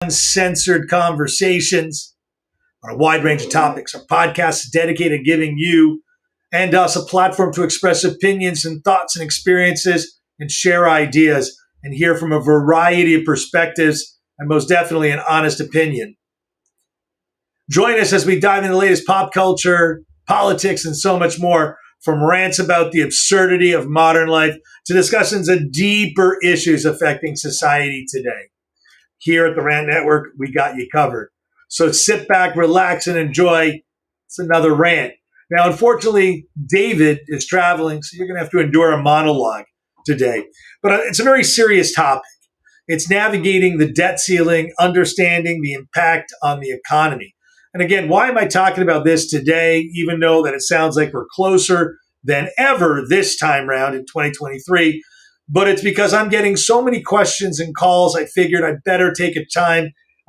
uncensored conversations on a wide range of topics. Our podcast is dedicated to giving you and us a platform to express opinions and thoughts and experiences and share ideas and hear from a variety of perspectives and most definitely an honest opinion. Join us as we dive into the latest pop culture, politics, and so much more, from rants about the absurdity of modern life to discussions of deeper issues affecting society today. Here at the Rant Network, we got you covered. So sit back, relax, and enjoy. It's another rant. Now, unfortunately, David is traveling, so you're going to have to endure a monologue today. But it's a very serious topic. It's navigating the debt ceiling, understanding the impact on the economy. And again, why am I talking about this today, even though that it sounds like we're closer than ever this time round in 2023? But it's because I'm getting so many questions and calls, I figured I'd better take a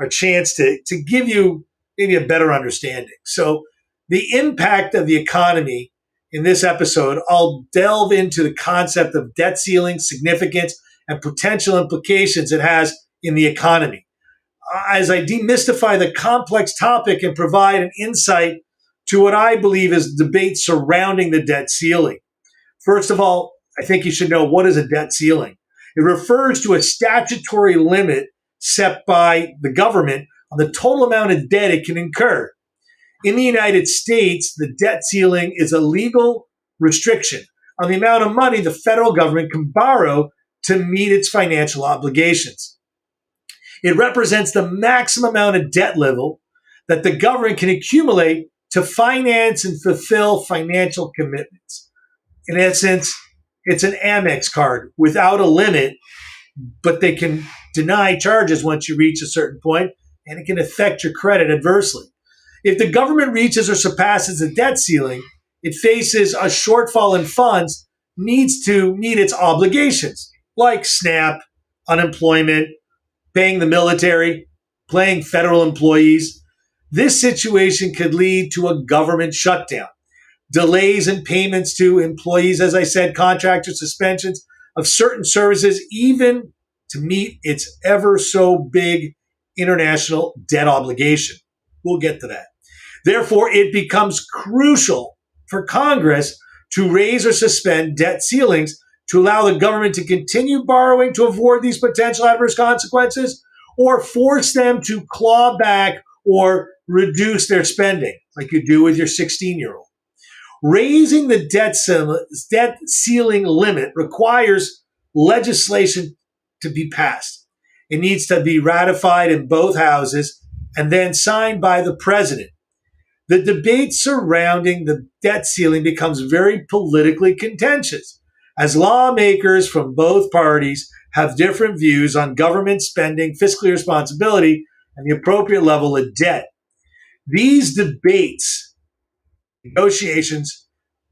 chance to give you maybe a better understanding. So the impact of the economy in this episode, I'll delve into the concept of debt ceiling, significance, and potential implications it has in the economy, as I demystify the complex topic and provide an insight to what I believe is debate surrounding the debt ceiling. First of all, I think you should know, what is a debt ceiling? It refers to a statutory limit set by the government on the total amount of debt it can incur. In the United States, the debt ceiling is a legal restriction on the amount of money the federal government can borrow to meet its financial obligations. It represents the maximum amount of debt level that the government can accumulate to finance and fulfill financial commitments. In essence, it's an Amex card without a limit, but they can deny charges once you reach a certain point, and it can affect your credit adversely. If the government reaches or surpasses the debt ceiling, it faces a shortfall in funds, needs to meet its obligations, like SNAP, unemployment, paying the military, paying federal employees. This situation could lead to a government shutdown, delays in payments to employees, as I said, contractors, suspensions of certain services, even to meet its ever so big international debt obligation. We'll get to that. Therefore, it becomes crucial for Congress to raise or suspend debt ceilings to allow the government to continue borrowing to avoid these potential adverse consequences, or force them to claw back or reduce their spending, like you do with your 16-year-old. Raising the debt ceiling limit requires legislation to be passed. It needs to be ratified in both houses and then signed by the president. The debate surrounding the debt ceiling becomes very politically contentious, as lawmakers from both parties have different views on government spending, fiscal responsibility, and the appropriate level of debt. These debates, negotiations,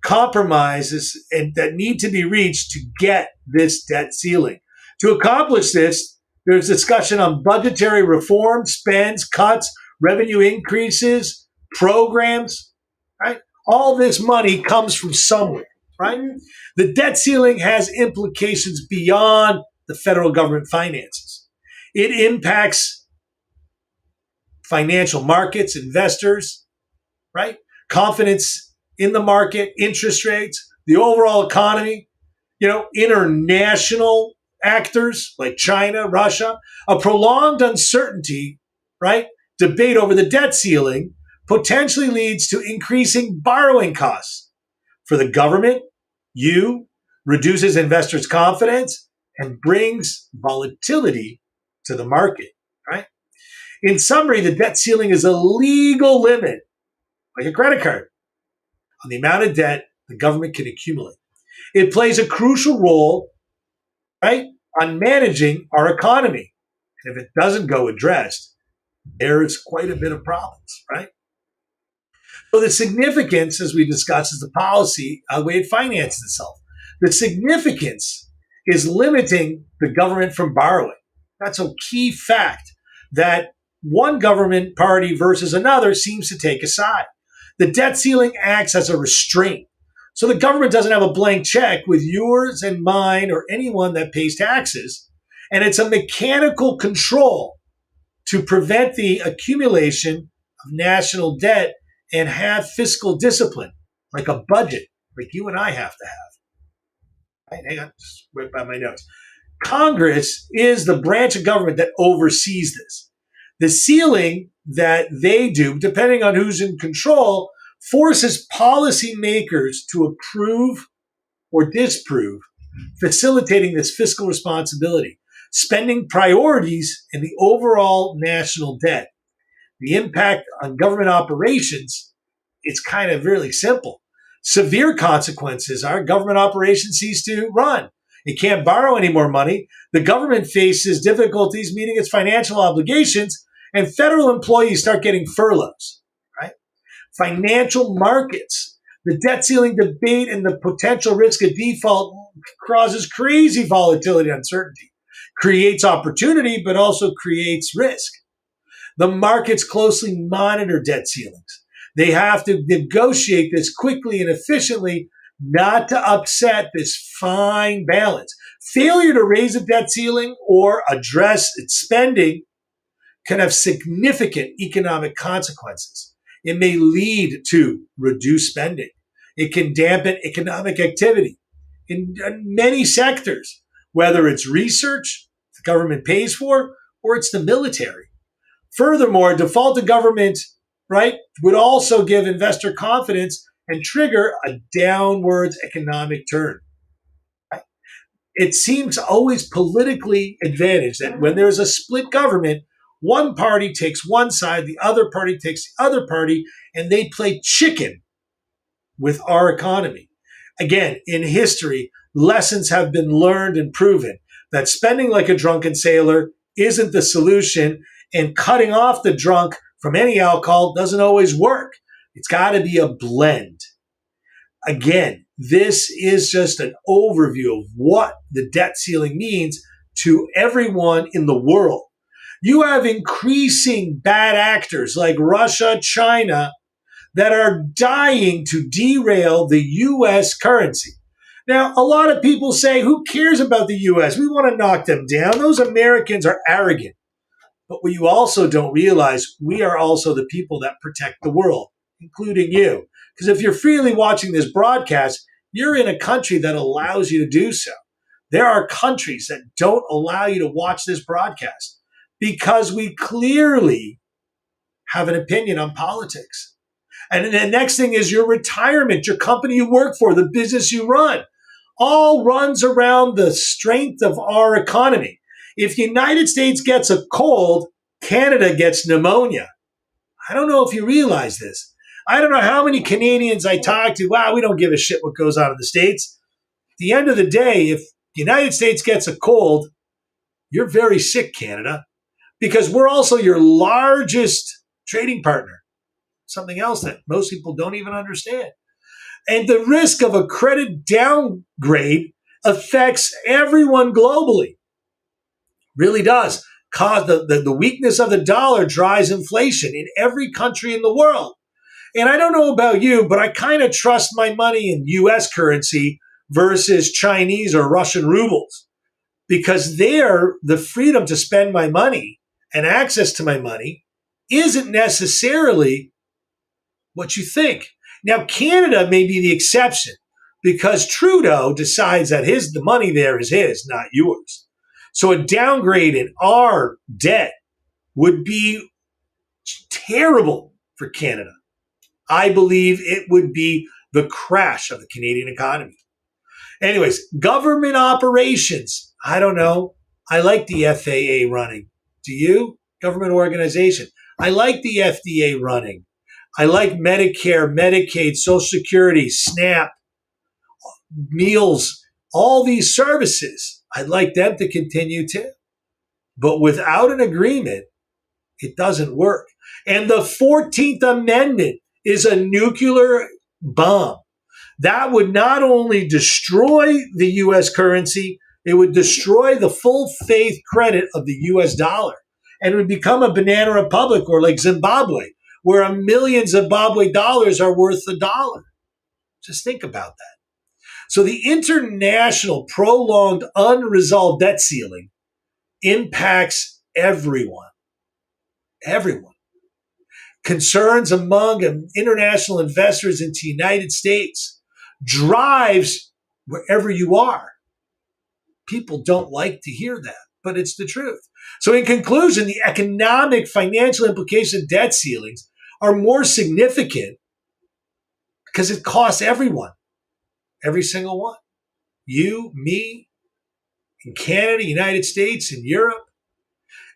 compromises that need to be reached to get this debt ceiling. To accomplish this, there's discussion on budgetary reform, spends, cuts, revenue increases, programs, right? All this money comes from somewhere, right? The debt ceiling has implications beyond the federal government finances. It impacts financial markets, investors, right? Confidence in the market, interest rates, the overall economy, international actors like China, Russia. A prolonged uncertainty, right? Debate over the debt ceiling potentially leads to increasing borrowing costs for the government, reduces investors' confidence, and brings volatility to the market, right? In summary, the debt ceiling is a legal limit, like a credit card, on the amount of debt the government can accumulate. It plays a crucial role, right, on managing our economy. And if it doesn't go addressed, there's quite a bit of problems, right? So the significance, as we discussed, is the policy, the way it finances itself. The significance is limiting the government from borrowing. That's a key fact that one government party versus another seems to take a side. The debt ceiling acts as a restraint. So the government doesn't have a blank check with yours and mine or anyone that pays taxes. And it's a mechanical control to prevent the accumulation of national debt and have fiscal discipline, like a budget, like you and I have to have. Right, hang on, just wait by my notes. Congress is the branch of government that oversees this. The ceiling that they do, depending on who's in control, forces policymakers to approve or disprove, facilitating this fiscal responsibility, spending priorities, and the overall national debt. The impact on government operations, it's kind of really simple. Severe consequences are government operations cease to run. It can't borrow any more money. The government faces difficulties meeting its financial obligations, and federal employees start getting furloughs, right? Financial markets, the debt ceiling debate and the potential risk of default causes crazy volatility and uncertainty, creates opportunity, but also creates risk. The markets closely monitor debt ceilings. They have to negotiate this quickly and efficiently, not to upset this fine balance. Failure to raise a debt ceiling or address its spending can have significant economic consequences. It may lead to reduced spending. It can dampen economic activity in many sectors, whether it's research the government pays for or it's the military. Furthermore, default to government, right, would also give investor confidence and trigger a downwards economic turn. Right? It seems always politically advantaged that when there's a split government, one party takes one side, the other party takes the other party, and they play chicken with our economy. Again, in history, lessons have been learned and proven that spending like a drunken sailor isn't the solution, and cutting off the drunk from any alcohol doesn't always work. It's got to be a blend. Again, this is just an overview of what the debt ceiling means to everyone in the world. You have increasing bad actors like Russia, China, that are dying to derail the U.S. currency. Now, a lot of people say, who cares about the U.S.? We want to knock them down. Those Americans are arrogant. But what you also don't realize, we are also the people that protect the world, including you. Because if you're freely watching this broadcast, you're in a country that allows you to do so. There are countries that don't allow you to watch this broadcast because we clearly have an opinion on politics. And the next thing is your retirement, your company you work for, the business you run, all runs around the strength of our economy. If the United States gets a cold, Canada gets pneumonia. I don't know if you realize this. I don't know how many Canadians I talk to. Wow, we don't give a shit what goes on in the States. At the end of the day, if the United States gets a cold, you're very sick, Canada, because we're also your largest trading partner. Something else that most people don't even understand. And the risk of a credit downgrade affects everyone globally. Really does. Cause the weakness of the dollar drives inflation in every country in the world. And I don't know about you, but I kind of trust my money in US currency versus Chinese or Russian rubles, because there, the freedom to spend my money and access to my money isn't necessarily what you think. Now, Canada may be the exception because Trudeau decides that the money there is his, not yours. So a downgrade in our debt would be terrible for Canada. I believe it would be the crash of the Canadian economy. Anyways, government operations. I don't know. I like the FAA running. Do you? Government organization. I like the FDA running. I like Medicare, Medicaid, Social Security, SNAP, meals, all these services. I'd like them to continue too. But without an agreement, it doesn't work. And the 14th Amendment is a nuclear bomb. That would not only destroy the U.S. currency, it would destroy the full faith credit of the U.S. dollar. And it would become a banana republic, or like Zimbabwe, where a million Zimbabwe dollars are worth $1. Just think about that. So the international prolonged unresolved debt ceiling impacts everyone. Everyone. Concerns among international investors into the United States drives wherever you are. People don't like to hear that, but it's the truth. So in conclusion, the economic, financial implications of debt ceilings are more significant because it costs everyone, every single one. You, me, in Canada, United States, in Europe.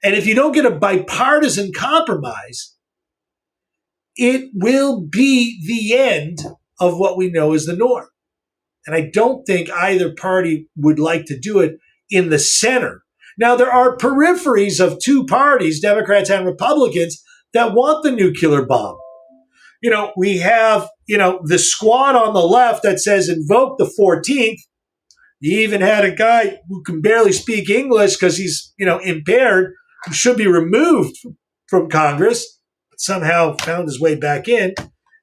And if you don't get a bipartisan compromise, it will be the end of what we know as the norm. And I don't think either party would like to do it in the center. Now, there are peripheries of two parties, Democrats and Republicans, that want the nuclear bomb. We have, the squad on the left that says invoke the 14th. You even had a guy who can barely speak English because he's, impaired, who should be removed from Congress, but somehow found his way back in.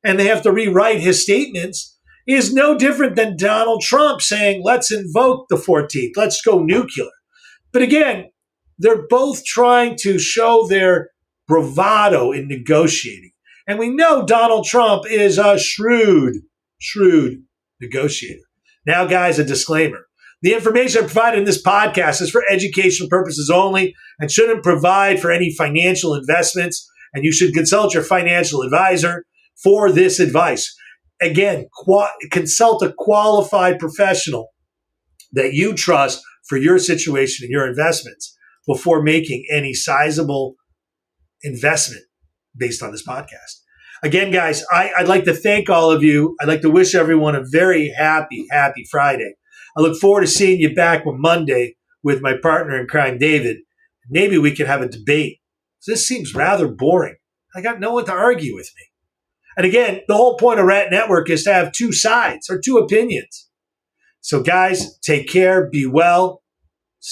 And they have to rewrite his statements. Is no different than Donald Trump saying, let's invoke the 14th, let's go nuclear. But again, they're both trying to show their bravado in negotiating. And we know Donald Trump is a shrewd negotiator. Now, guys, a disclaimer. The information I provided in this podcast is for educational purposes only and shouldn't provide for any financial investments, and you should consult your financial advisor for this advice. Again, consult a qualified professional that you trust for your situation and your investments before making any sizable investment based on this podcast. Again, guys, I'd like to thank all of you. I'd like to wish everyone a very happy Friday. I look forward to seeing you back on Monday with my partner in crime, David. Maybe we can have a debate. This seems rather boring. I got no one to argue with me. And again, the whole point of Rat Network is to have two sides or two opinions. So guys, take care, be well,